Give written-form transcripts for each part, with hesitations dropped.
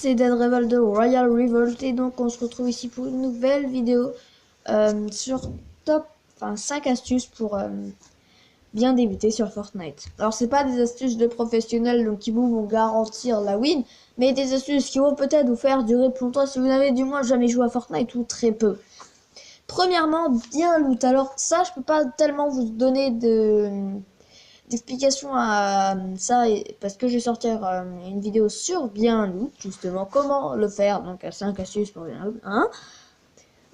c'est Dead Revolt de Royal Revolt et donc on se retrouve ici pour une nouvelle vidéo sur 5 astuces pour bien débuter sur Fortnite. Alors c'est pas des astuces de professionnels donc qui vont garantir la win, mais des astuces qui vont peut-être vous faire durer plus longtemps si vous n'avez du moins jamais joué à Fortnite ou très peu. Premièrement, bien loot. Alors ça je peux pas tellement vous donner d'explication à ça parce que je vais sortir une vidéo sur bien loot, justement comment le faire, donc à 5 astuces pour bien loot, hein.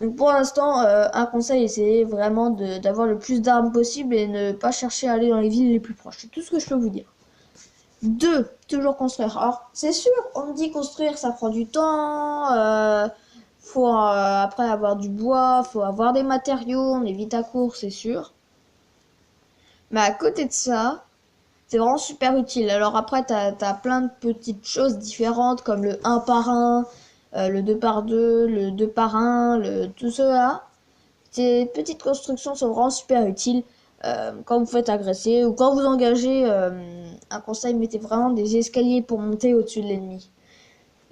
Donc pour l'instant, un conseil, c'est vraiment d'avoir le plus d'armes possible et ne pas chercher à aller dans les villes les plus proches. C'est tout ce que je peux vous dire. 2, toujours construire. Alors c'est sûr, on me dit construire ça prend du temps, faut après avoir du bois, faut avoir des matériaux, on est vite à court, c'est sûr. Mais à côté de ça, c'est vraiment super utile. Alors après, t'as plein de petites choses différentes comme le 1 par 1, le 2 par 2, le 2 par 1, tout cela. Ces petites constructions sont vraiment super utiles quand vous faites agresser ou quand vous engagez. Un conseil, mettez vraiment des escaliers pour monter au-dessus de l'ennemi.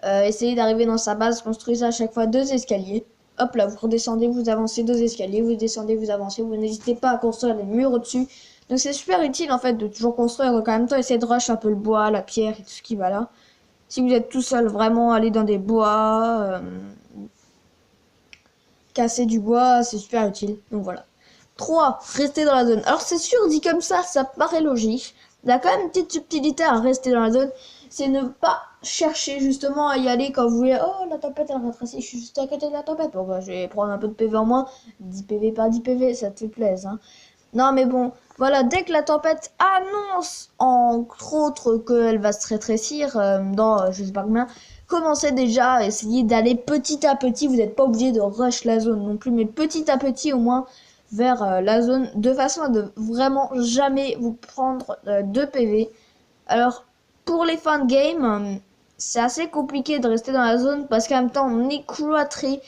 Essayez d'arriver dans sa base, construisez à chaque fois 2 escaliers. Hop là, vous redescendez, vous avancez 2 escaliers, vous descendez, vous avancez, vous n'hésitez pas à construire des murs au-dessus. Donc c'est super utile en fait de toujours construire, donc en même temps essayer de rush un peu le bois, la pierre et tout ce qui va là. Si vous êtes tout seul, vraiment aller dans des bois, casser du bois, c'est super utile. Donc voilà. 3. Rester dans la zone. Alors c'est sûr, dit comme ça paraît logique. Il y a quand même une petite subtilité à rester dans la zone. C'est ne pas chercher justement à y aller quand vous voyez, oh la tempête elle rétrécit, je suis juste à côté de la tempête. Bon bah je vais prendre un peu de PV en moins. 10 PV par 10 PV, ça te fait plaisir. Hein. Non mais bon, voilà, dès que la tempête annonce entre autres qu'elle va se rétrécir dans je sais pas combien, commencez déjà à essayer d'aller petit à petit. Vous n'êtes pas obligé de rush la zone non plus, mais petit à petit au moins vers la zone de façon à ne vraiment jamais vous prendre de PV. Alors pour les fins de game, c'est assez compliqué de rester dans la zone parce qu'en même temps on est cloîtré.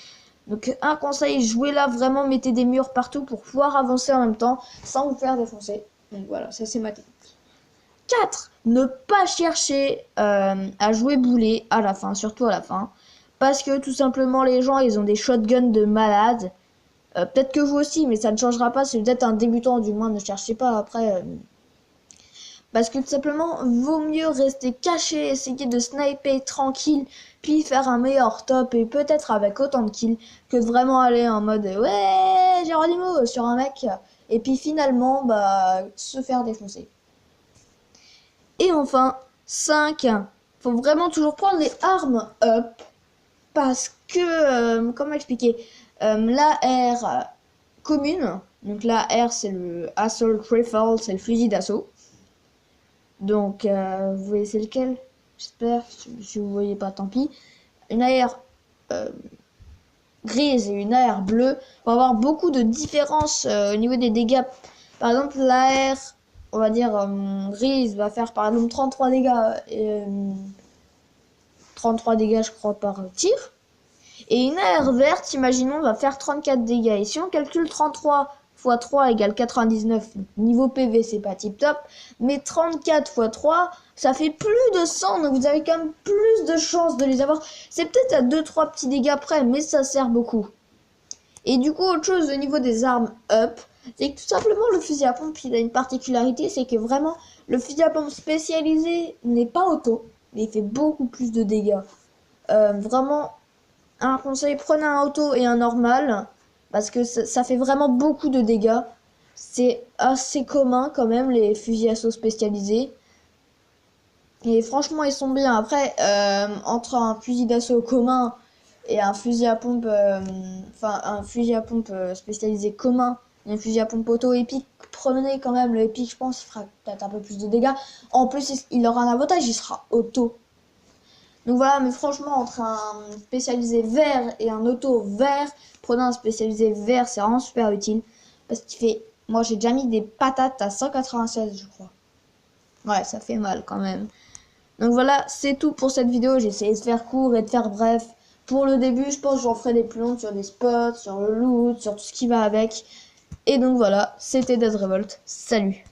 Donc un conseil, jouez là, vraiment mettez des murs partout pour pouvoir avancer en même temps sans vous faire défoncer. Donc voilà, ça c'est ma technique. 4. Ne pas chercher à jouer boulet à la fin, surtout à la fin. Parce que tout simplement les gens ils ont des shotguns de malades. Peut-être que vous aussi, mais ça ne changera pas si vous êtes un débutant, du moins ne cherchez pas après. Parce que tout simplement, vaut mieux rester caché, essayer de sniper tranquille, puis faire un meilleur top et peut-être avec autant de kills que de vraiment aller en mode ouais Geronimo sur un mec et puis finalement bah se faire défoncer. Et enfin, 5, faut vraiment toujours prendre les armes up parce que, comment expliquer, la R commune, donc la R c'est le Assault Rifle, c'est le fusil d'assaut. Donc, vous voyez c'est lequel? J'espère, si vous voyez pas, tant pis. Une AR grise et une AR bleue vont avoir beaucoup de différences au niveau des dégâts. Par exemple, l'AR, on va dire, grise va faire par exemple 33 dégâts, 33 dégâts je crois par tir. Et une AR verte, imaginons, va faire 34 dégâts. Et si on calcule 33 x 3 égale 99, niveau PV c'est pas tip top, mais 34 x 3 ça fait plus de 100, donc vous avez quand même plus de chances de les avoir. C'est peut-être à 2-3 petits dégâts près, mais ça sert beaucoup. Et du coup, autre chose au niveau des armes up, c'est que tout simplement le fusil à pompe il a une particularité, c'est que vraiment le fusil à pompe spécialisé n'est pas auto, mais il fait beaucoup plus de dégâts. Vraiment, un conseil, prenez un auto et un normal, parce que ça fait vraiment beaucoup de dégâts. C'est assez commun quand même, les fusils à assaut spécialisés. Et franchement, ils sont bien. Après, entre un fusil d'assaut commun et un fusil à pompe, un fusil à pompe spécialisé commun et un fusil à pompe auto épique, prenez quand même le épique, je pense, il fera peut-être un peu plus de dégâts. En plus, il aura un avantage, il sera auto. Donc voilà, mais franchement, entre un spécialisé vert et un auto vert, prenez un spécialisé vert, c'est vraiment super utile. Parce qu'il fait... Moi, j'ai déjà mis des patates à 196, je crois. Ouais, ça fait mal quand même. Donc voilà, c'est tout pour cette vidéo. J'ai essayé de faire court et de faire bref. Pour le début, je pense que j'en ferai des plus longues sur des spots, sur le loot, sur tout ce qui va avec. Et donc voilà, c'était Dead Revolt. Salut!